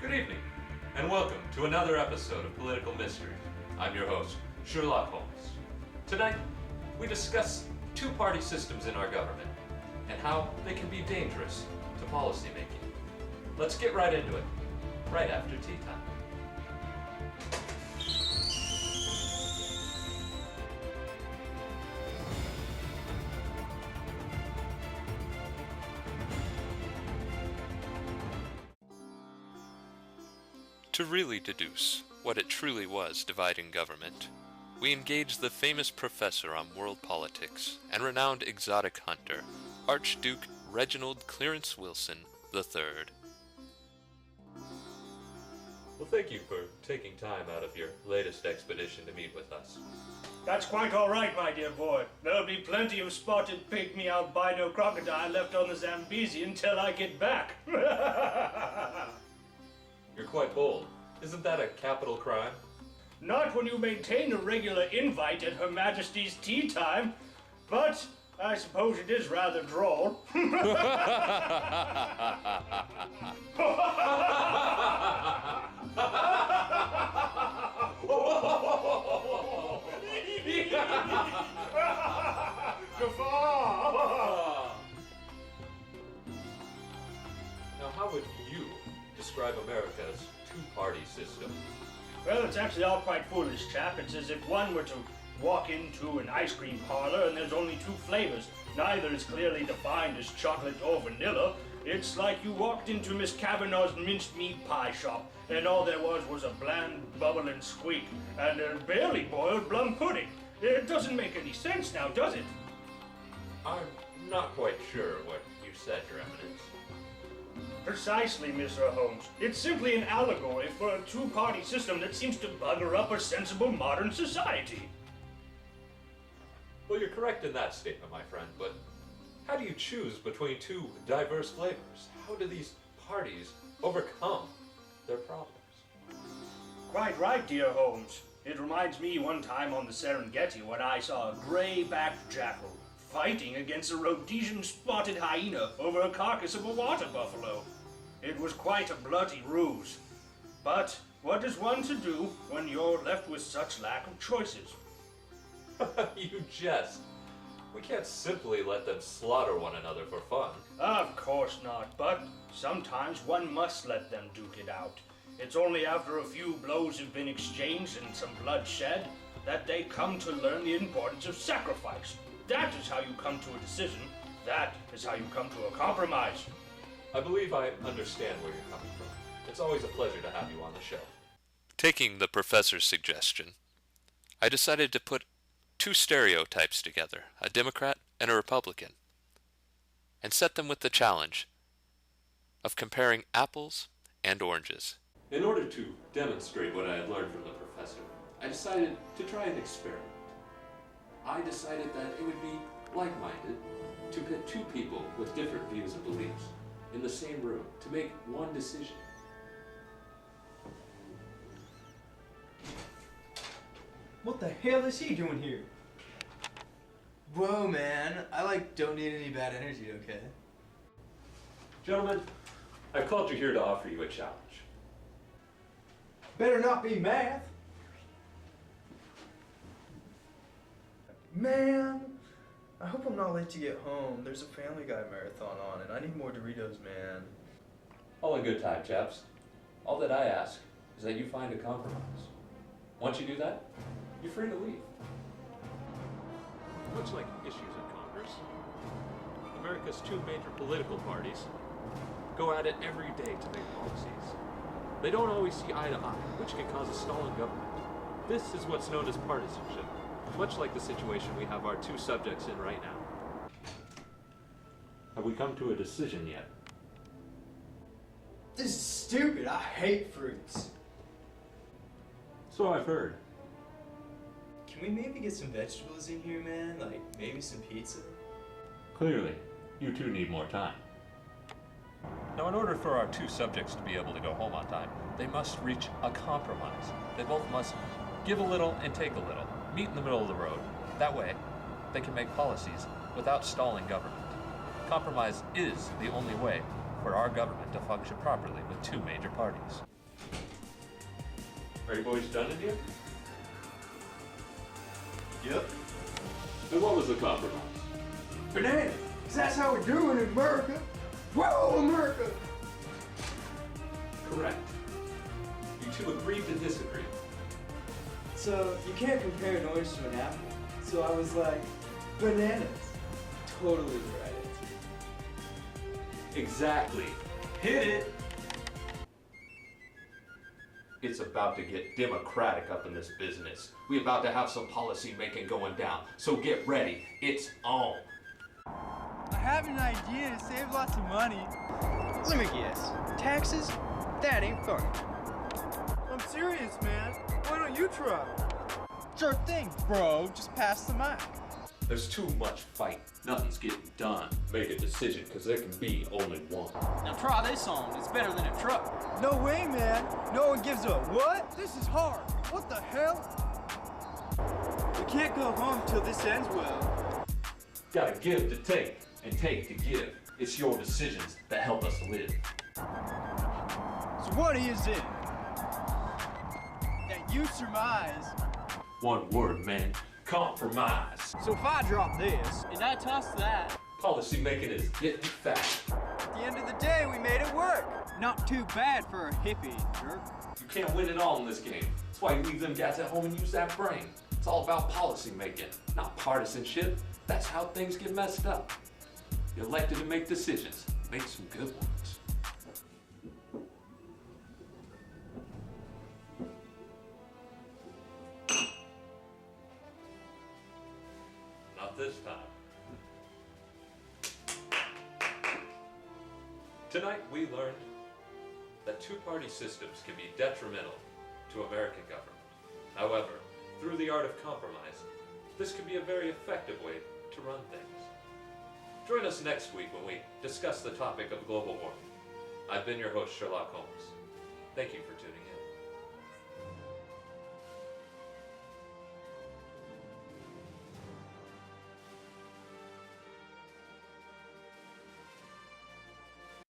Good evening, and welcome to another episode of Political Mystery. I'm your host, Sherlock Holmes. Tonight, we discuss two-party systems in our government and how they can be dangerous to policymaking. Let's get right into it, right after tea time. To really deduce what it truly was dividing government, we engaged the famous professor on world politics and renowned exotic hunter, Archduke Reginald Clarence Wilson III. Well, thank you for taking time out of your latest expedition to meet with us. That's quite all right, my dear boy. There'll be plenty of spotted pygmy albino crocodile left on the Zambezi until I get back. You're quite bold. Isn't that a capital crime? Not when you maintain a regular invite at Her Majesty's tea time, but I suppose it is rather droll. Now, how would you describe America's two-party system? Well, it's actually all quite foolish, chap. It's as if one were to walk into an ice cream parlor and there's only two flavors. Neither is clearly defined as chocolate or vanilla. It's like you walked into Miss Kavanaugh's minced meat pie shop and all there was a bland bubbling squeak and a barely boiled plum pudding. It doesn't make any sense now, does it? I'm not quite sure what you said, Your Eminence. Precisely, Mr. Holmes. It's simply an allegory for a two-party system that seems to bugger up a sensible modern society. Well, you're correct in that statement, my friend, but how do you choose between two diverse flavors? How do these parties overcome their problems? Quite right, dear Holmes. It reminds me one time on the Serengeti when I saw a gray-backed jackal fighting against a Rhodesian spotted hyena over a carcass of a water buffalo. It was quite a bloody ruse. But what is one to do when you're left with such lack of choices? You jest. We can't simply let them slaughter one another for fun. Of course not, but sometimes one must let them duke it out. It's only after a few blows have been exchanged and some blood shed that they come to learn the importance of sacrifice. That is how you come to a decision. That is how you come to a compromise. I believe I understand where you're coming from. It's always a pleasure to have you on the show. Taking the professor's suggestion, I decided to put two stereotypes together, a Democrat and a Republican, and set them with the challenge of comparing apples and oranges. In order to demonstrate what I had learned from the professor, I decided to try an experiment. I decided that it would be like-minded to pit two people with different views and beliefs in the same room to make one decision. What the hell is he doing here? Whoa, man. I don't need any bad energy, okay? Gentlemen, I've called you here to offer you a challenge. Better not be math. Man, I hope I'm not late to get home. There's a Family Guy marathon on and I need more Doritos, man. All in good time, chaps. All that I ask is that you find a compromise. Once you do that, you're free to leave. Much like issues in Congress, America's two major political parties go at it every day to make policies. They don't always see eye to eye, which can cause a stalling government. This is what's known as partisanship, much like the situation we have our two subjects in right now. Have we come to a decision yet? This is stupid. I hate fruits. So I've heard. Can we maybe get some vegetables in here, man? Maybe some pizza? Clearly, you two need more time. Now, in order for our two subjects to be able to go home on time, they must reach a compromise. They both must give a little and take a little, meet in the middle of the road. That way, they can make policies without stalling government. Compromise is the only way for our government to function properly with two major parties. Are you boys done in here? Yep. And what was the compromise? Bananas, 'cause that's how we do it in America. Whoa, America! Correct. You two agreed to disagree. So you can't compare an orange to an apple. So I was like, bananas. Totally the right answer. Exactly. Hit it! It's about to get democratic up in this business. We about to have some policy making going down. So get ready. It's on. I have an idea to save lots of money. Let me guess. Taxes? That ain't funny. I'm serious, man. Why don't you try? Sure thing, bro. Just pass the mic. There's too much fight. Nothing's getting done. Make a decision, because there can be only one. Now try this on. It's better than a truck. No way, man. No one gives a what? This is hard. What the hell? We can't go home till this ends well. Gotta give to take, and take to give. It's your decisions that help us live. So what is it that you surmise? One word, man. Compromise. So if I drop this, And I toss that. Policy making is getting fat. at the end of the day, we made it work. Not too bad for a hippie, jerk. You can't win it all in this game. That's why you leave them guys at home and use that brain. It's all about policy making, not partisanship. That's how things get messed up. You're elected to make decisions. Make some good ones. Not this time. Tonight we learned that two-party systems can be detrimental to American government. However, through the art of compromise, this can be a very effective way to run things. Join us next week when we discuss the topic of global warming. I've been your host, Sherlock Holmes. Thank you for tuning in.